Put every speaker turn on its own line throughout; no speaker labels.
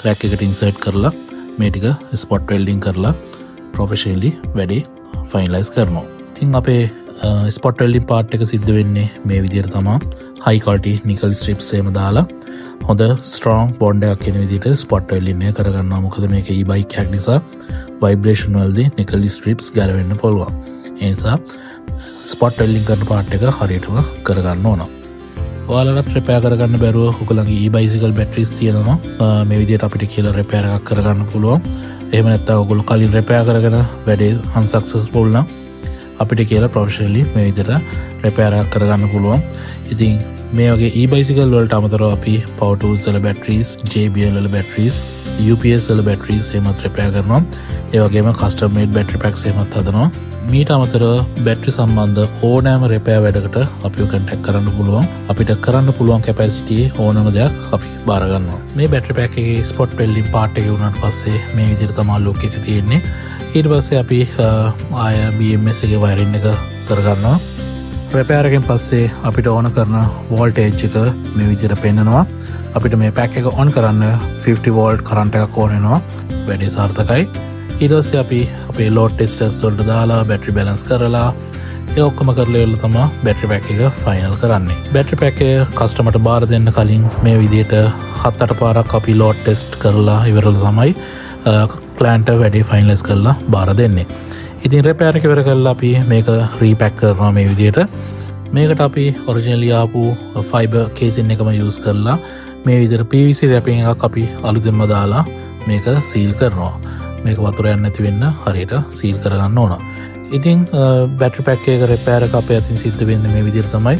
Rack එකට insert කරලා මේ ටික ස්පොට් වෙල්ඩින් කරලා ප්‍රොෆෙෂනලි වැඩේ ෆයිනලයිස් කරනවා. ඉතින් අපේ ස්පොට් වෙල්ඩින් පාර්ට් එක සිද්ධ වෙන්නේ මේ විදිහට තමයි. හයි ක්වොලිටි නිකල් ස්ට්‍රිප්ස් එහෙම දාලා හොඳ ස්ට්‍රෝං බොන්ඩ් එකක් එන විදිහට ස්පොට් වෙල්ඩින් එක කරගන්නවා. මොකද මේක e-bike එකක් නිසා ভাইබ්‍රේෂන් වලදී නිකල් ස්ට්‍රිප්ස් ගැලවෙන්න පුළුවන්. ඒ නිසා ස්පොට් වෙල්ඩින් කරන පාර්ට් එක හරියටම කරගන්න ඕන. ඔයාලට රිපෙයාර් කරගන්න බැරුව ඔයගලගේ e-bicycle බැටරිස් තියෙනවා මේ විදිහට අපිට කියලා රිපෙයාර් එකක් කරගන්න පුළුවන්. එහෙම නැත්නම් ඔයගොල්ලෝ කලින් රිපෙයාර් කරගෙන වැඩේ අන්සක්සස්ෆුල් නම් අපිට කියලා ප්‍රොෆෙෂනලි මේ විදිහට රිපෙයාර් එකක් කරගන්න පුළුවන්. ඉතින් මේ වගේ e-bicycle වලට අමතරව අපි power tools වල බැටරිස්, JBL වල බැටරිස්, UPS වල බැටරිස් එහෙමත් රිපෙයාර් කරනවා. ඒ වගේම කස්ටම් මේඩ් බැටරි පැක්ස් එහෙමත් හදනවා. මීට අමතරව බැටරි සම්බන්ධ ඕනෑම රිපෙයාර් වැඩකට අපිව කන්ටැක්ට් කරන්න පුළුවන්. අපිට කරන්න පුළුවන් කැපැසිටි ඕනම දෙයක් අපි බාර ගන්නවා. මේ බැටරි පැක් එකේ ස්පොට් වෙල්ඩින් පාර්ට් එක වුණාට පස්සේ මේ විදිහට තමයි ලුක් එක තියෙන්නේ. ඊට පස්සේ අපි ආය BMS එකේ වයරින් එක කරගන්නවා. රිපෙයාර් එකෙන් පස්සේ අපිට ඕන කරන වෝල්ටේජ් එක මේ විදිහට පෙන්නනවා. අපිට මේ පැක් එක ඔන් කරන්න 50 වෝල්ට් කරන්ට් එකක් ඕන වෙනවා. වැඩේ සාර්ථකයි. ඊට පස්සේ අපි අපේ ලෝඩ් ටෙස්ටර්ස් වලට දාලා බැටරි බැලන්ස් කරලා ඒ ඔක්කොම කරලා ඉවරලා තමයි බැටරි පැක් එක ෆයිනල් කරන්නේ. බැටරි පැක් එක කස්ටමර්ට බාර දෙන්න කලින් මේ විදිහට 7-8 පාරක් අපි ලෝඩ් ටෙස්ට් කරලා ඉවරලා තමයි ක්ලයන්ට් වැඩේ ෆයිනලයිස් කරලා බාර දෙන්නේ. ඉතින් රිපෙයාර් එක ඉවර කරලා අපි මේක රීපැක් කරනවා මේ විදිහට. මේකට අපි ඔරිජිනලි ආපු ෆයිබර් කේසින් එකම යූස් කරලා මේ විදිහට PVC රැපින් එකක් අපි අලුතෙන්ම දාලා මේක සීල් කරනවා. මේක වතුර යන්නේ නැති වෙන්න හරියට සීල් කරගන්න ඕන. ඉතින් බැටරි පැක් එක රිපෙයාර් එක අපේ අතින් සිද්ධ වෙන්නේ මේ විදිහට තමයි.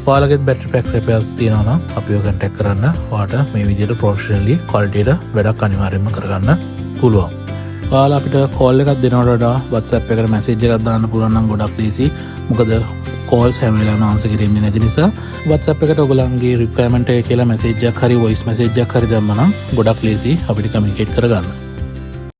ඔයාලගේ බැටරි පැක් රිපෙයාර්ස් තියෙනවා නම් අපිව කන්ටැක්ට් කරන්න. ඔයාලට මේ විදිහට ප්‍රොෆෙෂනලි ක්වොලිටියට වැඩක් අනිවාර්යයෙන්ම කරගන්න පුළුවන්. ඔයාලා අපිට කෝල් එකක් දෙනවට වඩා WhatsApp එකට මැසේජ් එකක් දාන්න පුළුවන් නම් ගොඩක් ලේසි. මොකද කෝල්ස් හැම වෙලාවෙම ආන්සර් කරන්නේ නැති නිසා WhatsApp එකට ඔයගලන්ගේ රික්වයර්මන්ට් එක කියලා මැසේජ් එකක් හරි වොයිස් මැසේජ් එකක් හරි දැම්මම නම් ගොඩක් ලේසි අපිට කමියුනිකේට් කරගන්න.